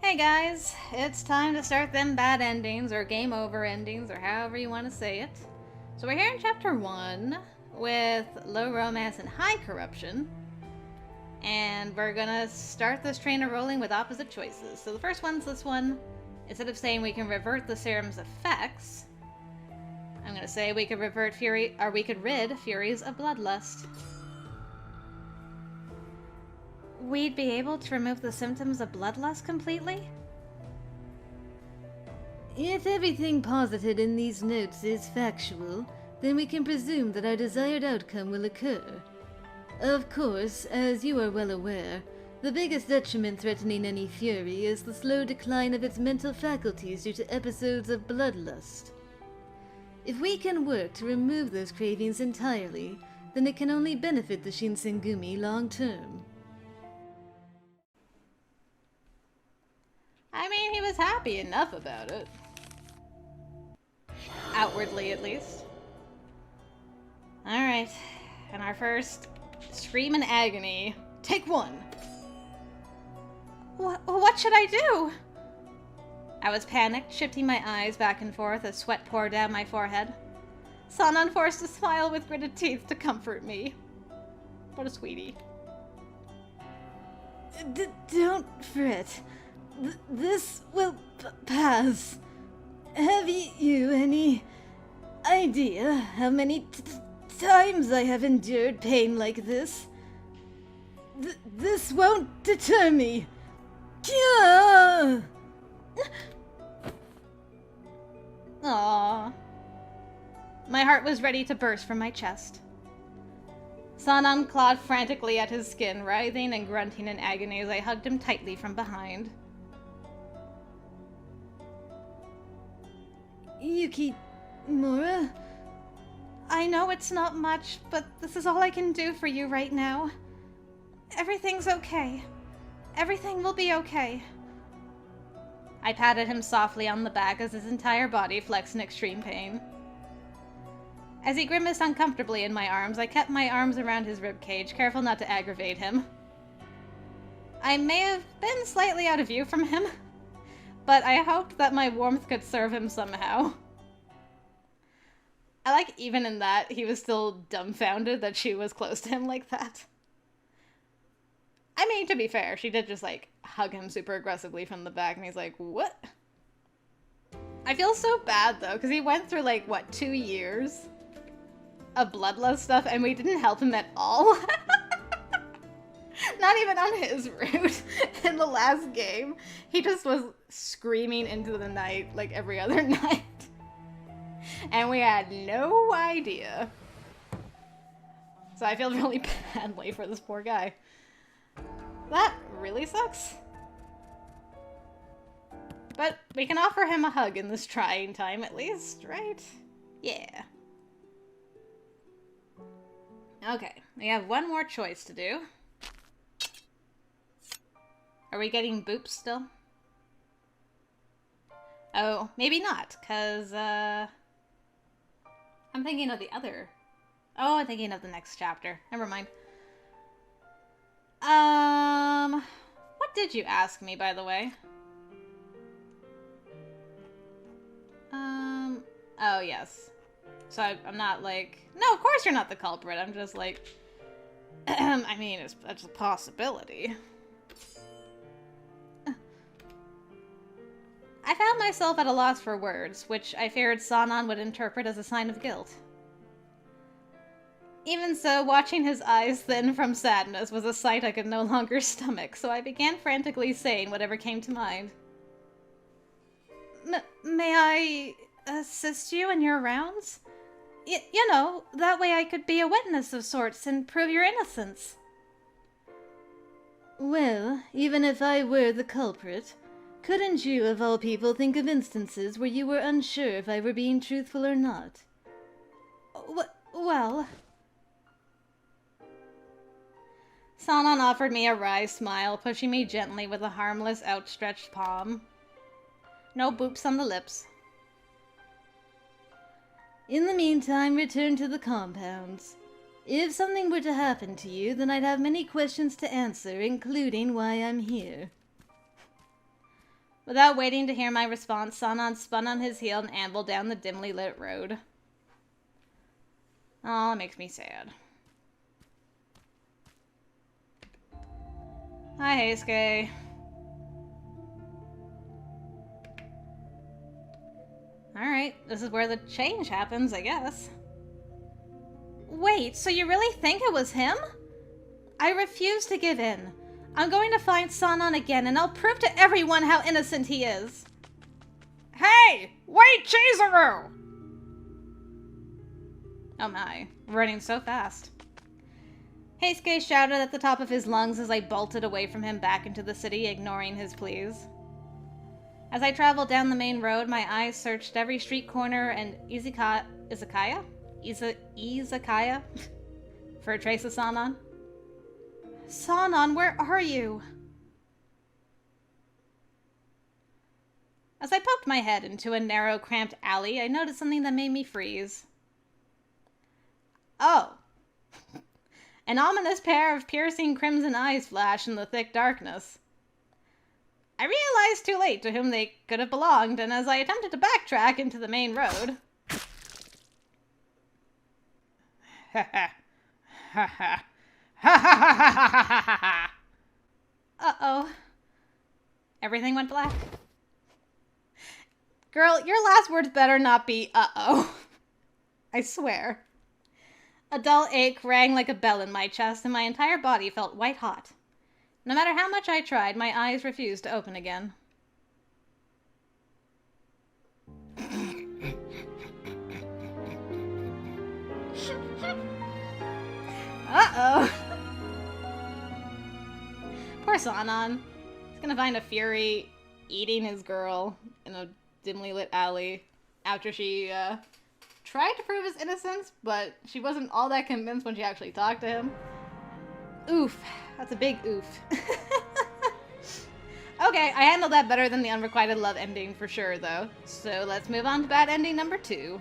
Hey guys, it's time to start them bad endings, or game over endings, or however you want to say it. So we're here in chapter 1 with low romance and high corruption. And we're gonna start this train rolling with opposite choices. So the first one's this one. Instead of saying we can revert the serum's effects, I'm gonna say we could revert fury, or we could rid Furies of bloodlust. We'd be able to remove the symptoms of bloodlust completely? If everything posited in these notes is factual, then we can presume that our desired outcome will occur. Of course, as you are well aware, the biggest detriment threatening any Fury is the slow decline of its mental faculties due to episodes of bloodlust. If we can work to remove those cravings entirely, then it can only benefit the Shinsengumi long term. I mean, he was happy enough about it. Outwardly, at least. Alright, and our first scream in agony. Take one! What should I do? I was panicked, shifting my eyes back and forth as sweat poured down my forehead. Sanan forced a smile with gritted teeth to comfort me. What a sweetie. Don't fret. This will pass. Have you any idea how many times I have endured pain like this? This won't deter me. Aww. My heart was ready to burst from my chest. Sanan clawed frantically at his skin, writhing and grunting in agony as I hugged him tightly from behind. Yukimura? I know it's not much, but this is all I can do for you right now. Everything's okay. Everything will be okay. I patted him softly on the back as his entire body flexed in extreme pain. As he grimaced uncomfortably in my arms, I kept my arms around his ribcage, careful not to aggravate him. I may have been slightly out of view from him, but I hoped that my warmth could serve him somehow. I like, even in that, he was still dumbfounded that she was close to him like that. I mean, to be fair, she did just, like, hug him super aggressively from the back, and he's like, what? I feel so bad, though, because he went through, like, what, 2 years of bloodlust stuff, and we didn't help him at all? Not even on his route in the last game. He just was screaming into the night like every other night. And we had no idea. So I feel really badly for this poor guy. That really sucks. But we can offer him a hug in this trying time at least, right? Yeah. Okay, we have one more choice to do. Are we getting boops still? Oh, maybe not, because, I'm thinking of the other... Oh, I'm thinking of the next chapter. Never mind. What did you ask me, by the way? Oh, yes. So I'm not like... No, of course you're not the culprit. I'm just like... I mean, it's a possibility. I found myself at a loss for words, which I feared Sanan would interpret as a sign of guilt. Even so, watching his eyes thin from sadness was a sight I could no longer stomach, so I began frantically saying whatever came to mind. May I assist you in your rounds? You know, that way I could be a witness of sorts and prove your innocence. Well, even if I were the culprit, couldn't you, of all people, think of instances where you were unsure if I were being truthful or not? Well... Sanan offered me a wry smile, pushing me gently with a harmless, outstretched palm. No boops on the lips. In the meantime, return to the compounds. If something were to happen to you, then I'd have many questions to answer, including why I'm here. Without waiting to hear my response, Sanan spun on his heel and ambled down the dimly lit road. Oh, it makes me sad. Hi, Heisuke. Alright, this is where the change happens, I guess. Wait, so you really think it was him? I refuse to give in. I'm going to find Sanan again, and I'll prove to everyone how innocent he is. Hey! Wait, Chizuru! Oh my, running so fast. Heisuke shouted at the top of his lungs as I bolted away from him back into the city, ignoring his pleas. As I traveled down the main road, my eyes searched every street corner and izakaya for a trace of Sanan. Sanan, where are you? As I poked my head into a narrow, cramped alley, I noticed something that made me freeze. Oh. An ominous pair of piercing crimson eyes flashed in the thick darkness. I realized too late to whom they could have belonged, and as I attempted to backtrack into the main road... Uh-oh. Everything went black. Girl, your last words better not be uh-oh. I swear. A dull ache rang like a bell in my chest, and my entire body felt white hot. No matter how much I tried, my eyes refused to open again. Uh-oh. Poor Sanan. He's gonna find a Fury eating his girl in a dimly lit alley after she tried to prove his innocence, but she wasn't all that convinced when she actually talked to him. Oof. That's a big oof. Okay, I handled that better than the unrequited love ending for sure, though. So let's move on to bad ending number 2.